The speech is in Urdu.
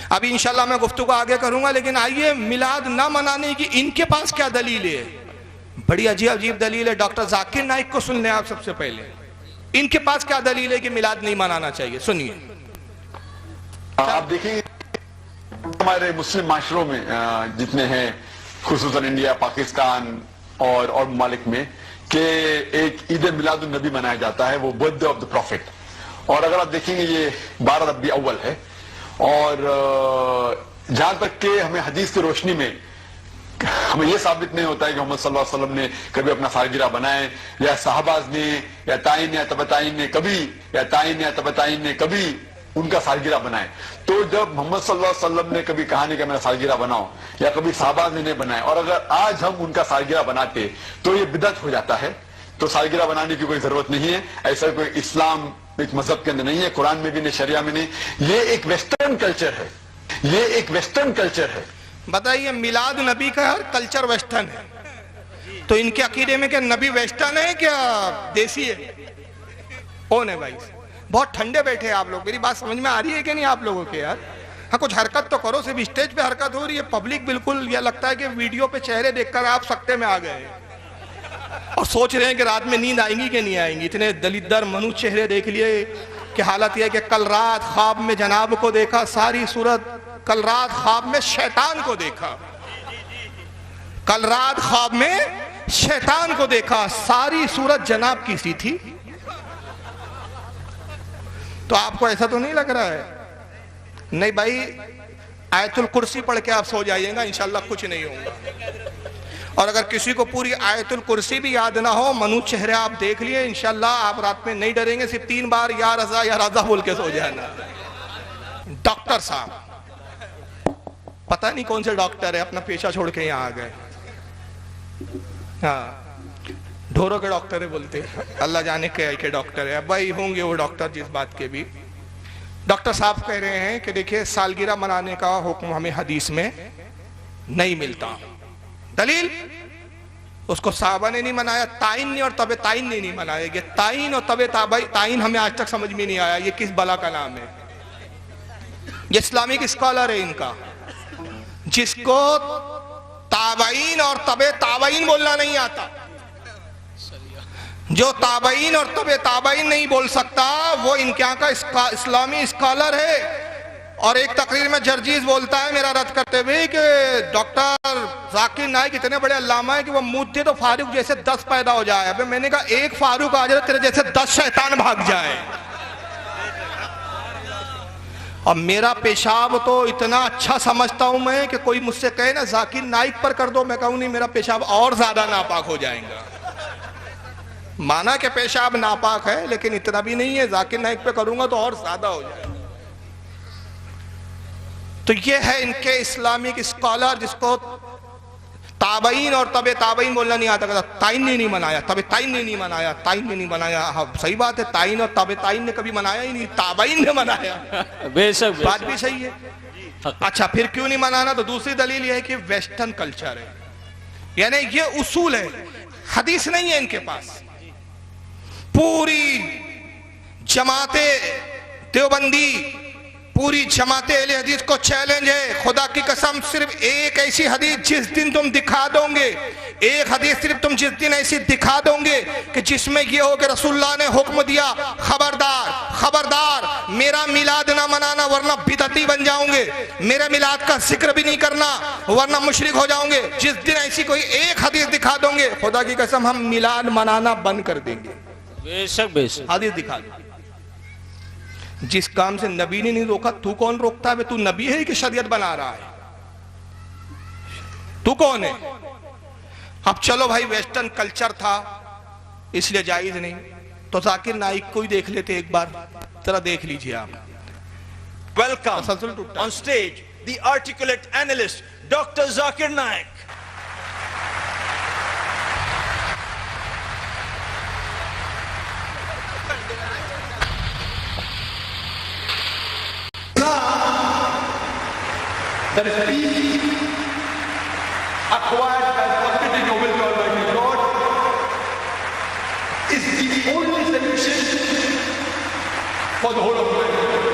ابھی انشاءاللہ میں گفتگو آگے کروں گا، لیکن آئیے میلاد نہ منانے کی ان کے پاس کیا دلیل ہے؟ بڑی عجیب دلیل ہے۔ ڈاکٹر ذاکر نائک کو سن لیں آپ سب سے پہلے، ان کے پاس کیا دلیل ہے کہ میلاد نہیں منانا چاہیے، سنیے۔ آپ دیکھیں ہمارے مسلم معاشروں میں جتنے ہیں، خصوصاً انڈیا، پاکستان اور ممالک میں، کہ ایک عید میلاد النبی منایا جاتا ہے، وہ birthday of the prophet. اور اگر آپ دیکھیں گے یہ 12 ربیع اول ہے، اور جہاں تک کہ ہمیں حدیث کی روشنی میں ہمیں یہ ثابت نہیں ہوتا ہے کہ محمد صلی اللہ علیہ وسلم نے کبھی اپنا سالگرہ بنائے، یا صحابہ نے یا تائین یا تبتائین نے کبھی ان کا سالگرہ بنائے۔ تو جب محمد صلی اللہ علیہ وسلم نے کبھی کہا نہیں کہ میرا سالگرہ بناؤ، یا کبھی صحابہ نے بنائے، اور اگر آج ہم ان کا سالگرہ بناتے تو یہ بدعت ہو جاتا ہے۔ تو سالگرہ بنانے کی کوئی ضرورت نہیں ہے، ایسا کوئی اسلام ایک مذہب کے اندر نہیں ہے، قرآن میں بھی نہیں، شریعہ میں نہیں، یہ ایک ویسٹرن کلچر ہے، یہ ایک ویسٹرن کلچر ہے۔ بتائیے میلاد نبی کا کلچر ویسٹرن ہے، تو ان کے عقیدے میں کیا نبی ویسٹرن ہے کیا دیسی ہے؟ کون ہے بھائی؟ بہت ٹھنڈے بیٹھے ہیں آپ لوگ، میری بات سمجھ میں آ رہی ہے کہ نہیں آپ لوگوں کے یار؟ ہاں کچھ حرکت تو کرو، صرف اسٹیج پہ حرکت ہو رہی ہے، پبلک بالکل یہ لگتا ہے کہ ویڈیو پہ چہرے دیکھ کر آپ سکتے میں آ گئے اور سوچ رہے ہیں کہ رات میں نیند آئیں گی کہ نہیں آئیں گی۔ اتنے دلیدر منو چہرے دیکھ لیے کہ حالت یہ ہے کہ کل رات خواب میں جناب کو دیکھا، ساری صورت کل رات خواب میں شیطان کو دیکھا، کل رات خواب میں شیطان کو دیکھا، ساری صورت جناب کی سی تھی۔ تو آپ کو ایسا تو نہیں لگ رہا ہے؟ نہیں بھائی، آیت الکرسی پڑھ کے آپ سو جائیے گا، انشاءاللہ کچھ نہیں ہوگا۔ اور اگر کسی کو پوری آیت الکرسی بھی یاد نہ ہو، منو چہرے آپ دیکھ لیے، انشاءاللہ آپ رات میں نہیں ڈریں گے، صرف 3 بار یا رضا یا رضا بول کے سو جانا۔ ڈاکٹر صاحب، پتہ نہیں کون سے ڈاکٹر ہے، اپنا پیشہ چھوڑ کے یہاں آ گئے، ہاں ڈھوروں کے ڈاکٹر ہے بولتے، اللہ جانے کے ڈاکٹر ہے، بھائی ہوں گے وہ ڈاکٹر جس بات کے بھی۔ ڈاکٹر صاحب کہہ رہے ہیں کہ دیکھیں سالگرہ منانے کا حکم ہمیں حدیث میں نہیں ملتا۔ دلیل؟ اس کو صحابہ نے نہیں منایا، تائین نے اور طب تائین نے نہیں منایا۔ یہ تائین اور طب تائین ہمیں آج تک سمجھ میں نہیں آیا یہ کس بلا کا نام ہے۔ یہ اسلامک اسکالر ہے ان کا، جس کو تابعین اور طب تابعین بولنا نہیں آتا، جو تابعین اور طب تابعین نہیں بول سکتا وہ ان کے یہاں کا اسلامی اسکالر ہے۔ اور ایک تقریر میں جرجیز بولتا ہے میرا رد کرتے ہوئے کہ ڈاکٹر ذاکر نائک اتنے بڑے علامہ ہیں کہ وہ مودتے تو فاروق جیسے 10 پیدا ہو جائے۔ ابھی میں نے کہا ایک فاروق آ جائے تیرے جیسے 10 شیطان بھاگ جائے۔ اور میرا پیشاب تو اتنا اچھا سمجھتا ہوں میں کہ کوئی مجھ سے کہے نا ذاکر نائک پر کر دو، میں کہوں نہیں، میرا پیشاب اور زیادہ ناپاک ہو جائیں گا۔ مانا کہ پیشاب ناپاک ہے لیکن اتنا بھی نہیں ہے، ذاکر نائک پہ کروں گا تو اور زیادہ ہو جائے گا۔ تو یہ ہے ان کے اسلامک اسکالر جس کو تابعین اور طب تابعین بولنا نہیں آتا، کہتا تائین نے نہیں منایا، طب تائین نے نہیں منایا، تائین نے نہیں منایا۔ ہاں صحیح بات ہے، تائین اور طب تائین نے کبھی منایا ہی نہیں، تابعین نے منایا۔ بے شک بات بھی صحیح ہے۔ اچھا پھر کیوں نہیں منانا؟ تو دوسری دلیل یہ ہے کہ ویسٹرن کلچر ہے، یعنی یہ اصول ہے، حدیث نہیں ہے ان کے پاس۔ پوری جماعت دیوبندی، پوری جماعت اہل حدیث کو چیلنج ہے، خدا کی قسم صرف ایک ایسی حدیث جس دن تم دکھا دو گے، ایک حدیث صرف تم جس دن ایسی دکھا دو گے کہ جس میں یہ ہو کہ رسول اللہ نے حکم دیا خبردار خبردار میرا میلاد نہ منانا ورنہ بدعتی بن جاؤں گے، میرے میلاد کا ذکر بھی نہیں کرنا ورنہ مشرک ہو جاؤں گے، جس دن ایسی کوئی ایک حدیث دکھا دو گے خدا کی قسم ہم میلاد منانا بند کر دیں گے۔ بے شک بے شک حدیث دکھا دو۔ جس کام سے نبی نے نہیں روکا تو کون روکتا ہے؟ تو نبی ہے کہ شریعت بنا رہا ہے؟ تو کون ہے؟ اب چلو بھائی ویسٹرن کلچر تھا اس لیے جائز نہیں، تو ذاکر نائک کو ہی دیکھ لیتے ایک بار، ذرا دیکھ لیجئے آپ۔ Welcome on stage the articulate analyst Dr. Zakir Naik. That is peace acquired by forfeiting your will to Almighty God is the only solution for the whole of humanity.